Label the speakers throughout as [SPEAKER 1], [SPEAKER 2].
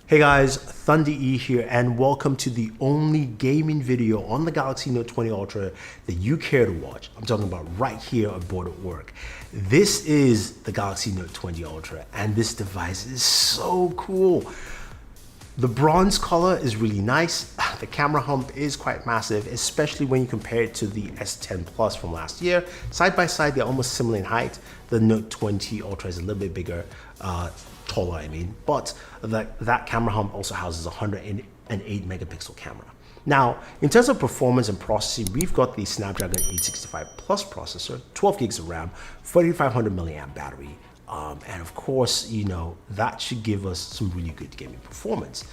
[SPEAKER 1] Hey guys, Thunder E here and welcome to the only gaming video on the Galaxy Note 20 Ultra that you care to watch. I'm talking about right here on Booredatnetwork. This is the Galaxy Note 20 Ultra and this device is so cool. The bronze color is really nice. The camera hump is quite massive, especially when you compare it to the S10 Plus from last year. Side by side, they're almost similar in height. The Note 20 Ultra is a little bit bigger, taller I mean, but that camera hump also houses a 108 megapixel camera. Now, in terms of performance and processing, we've got the Snapdragon 865 Plus processor, 12 gigs of RAM, 4500 milliamp battery, and of course, you know, that should give us some really good gaming performance.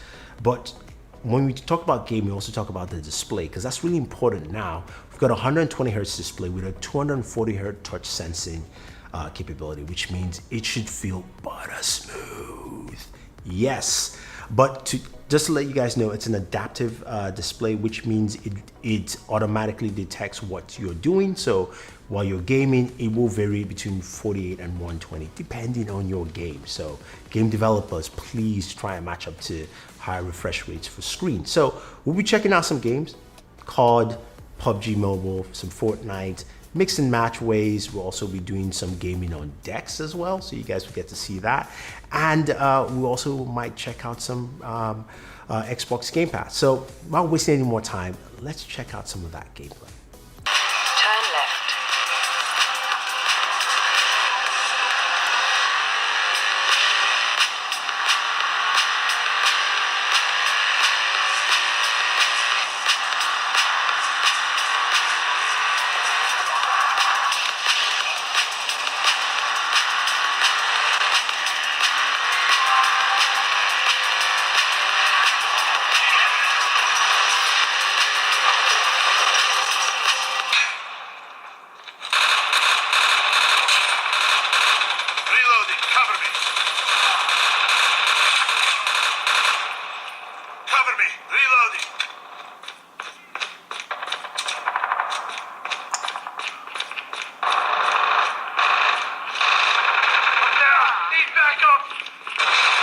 [SPEAKER 1] But when we talk about gaming, we also talk about the display, because that's really important now. We've got a 120 hertz display with a 240 hertz touch sensing capability, which means it should feel butter smooth. Yes, but just to let you guys know, it's an adaptive display, which means it automatically detects what you're doing. So while you're gaming, it will vary between 48 and 120 depending on your game. So game developers, please try and match up to higher refresh rates for screen. So we'll be checking out some games, COD, PUBG Mobile, some Fortnite, mix and match ways. We'll also be doing some gaming on decks as well, so you guys will get to see that. And we also might check out some Xbox Game Pass. So without wasting any more time, let's check out some of that gameplay.
[SPEAKER 2] Turn left. Cover me! Reloading! I'm down! Need backup!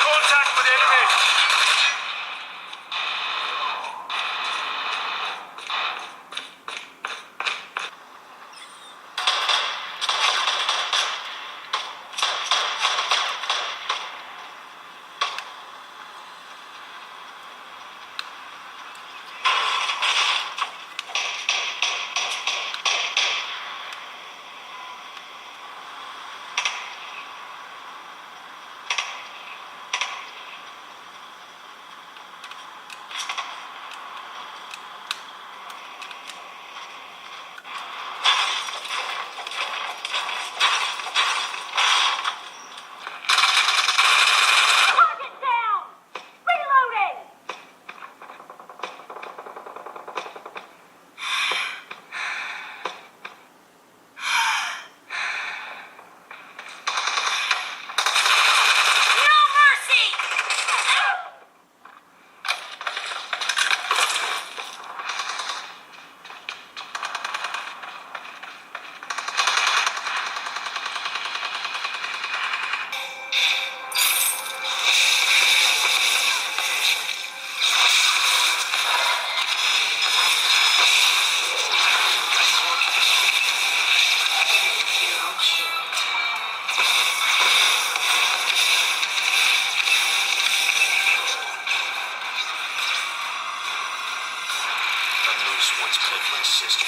[SPEAKER 2] Contact with enemy! Once killed my sister.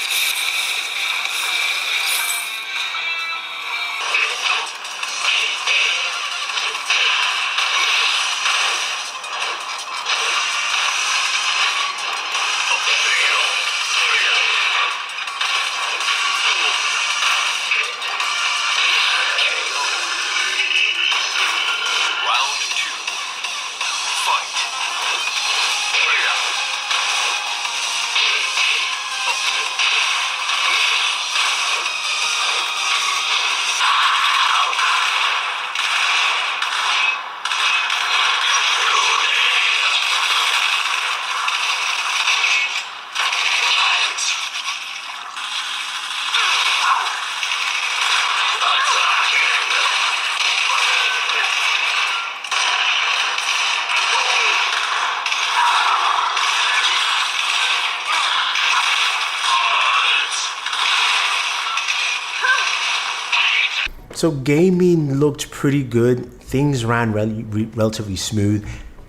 [SPEAKER 1] So gaming looked pretty good. Things ran relatively smooth.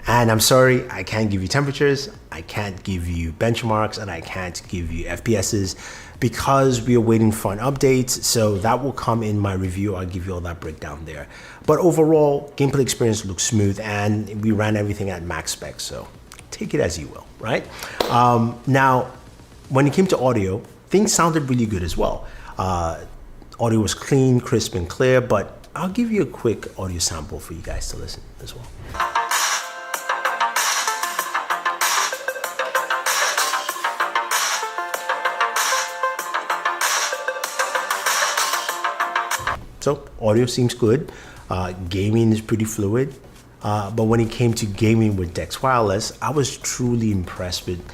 [SPEAKER 1] And I'm sorry, I can't give you temperatures, I can't give you benchmarks, and I can't give you FPSs because we are waiting for an update. So that will come in my review. I'll give you all that breakdown there. But overall, gameplay experience looks smooth and we ran everything at max spec. So take it as you will, right? Now, when it came to audio, things sounded really good as well. Audio was clean, crisp, and clear, but I'll give you a quick audio sample for you guys to listen as well. So audio seems good. Gaming is pretty fluid. But when it came to gaming with DeX Wireless, I was truly impressed with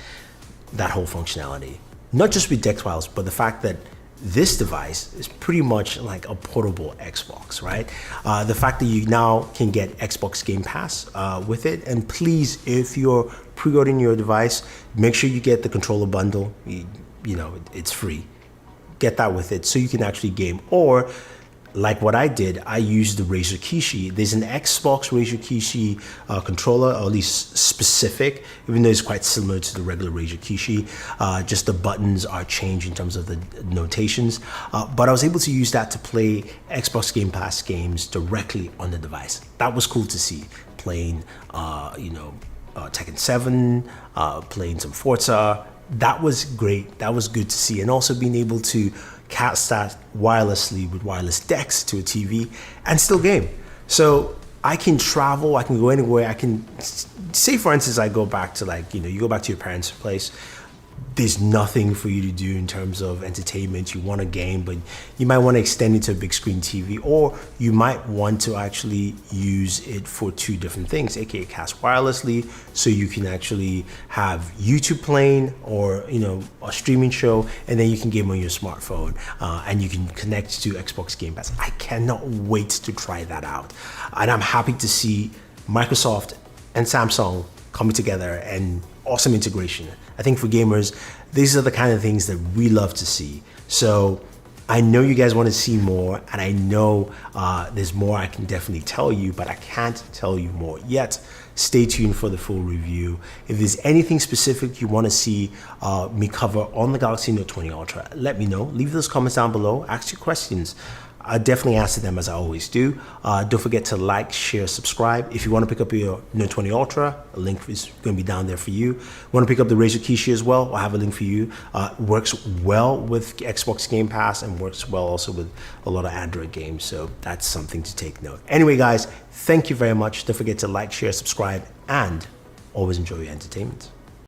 [SPEAKER 1] that whole functionality. Not just with DeX Wireless, but the fact that this device is pretty much like a portable Xbox, right? The fact that you now can get Xbox Game Pass with it. And please, if you're pre-ordering your device, make sure you get the controller bundle. You know, it's free. Get that with it so you can actually game. Or like what I did, I used the Razer Kishi. There's an Xbox Razer Kishi controller, or at least specific, even though it's quite similar to the regular Razer Kishi. Just the buttons are changed in terms of the notations. But I was able to use that to play Xbox Game Pass games directly on the device. That was cool to see. Playing, Tekken 7, playing some Forza. That was great. That was good to see. And also being able to cast that wirelessly with wireless DeX to a TV and still game. So I can travel, I can go anywhere. I can say, for instance, I go back to you go back to your parents' place. There's nothing for you to do in terms of entertainment. You want a game, but you might want to extend it to a big screen TV, or you might want to actually use it for two different things, aka cast wirelessly, so you can actually have YouTube playing or a streaming show, and then you can game on your smartphone, and you can connect to Xbox Game Pass. I cannot wait to try that out, and I'm happy to see Microsoft and Samsung coming together and awesome integration. I think for gamers, these are the kind of things that we love to see. So I know you guys want to see more, and I know there's more I can definitely tell you, but I can't tell you more yet. Stay tuned for the full review. If there's anything specific you want to see me cover on the Galaxy Note 20 Ultra, let me know. Leave those comments down below. Ask your questions. I definitely answer them as I always do. Don't forget to like, share, subscribe. If you want to pick up your Note 20 Ultra, a link is going to be down there for you. Want to pick up the Razer Kishi as well? I have a link for you. Works well with Xbox Game Pass and works well also with a lot of Android games. So that's something to take note. Anyway, guys, thank you very much. Don't forget to like, share, subscribe, and always enjoy your entertainment.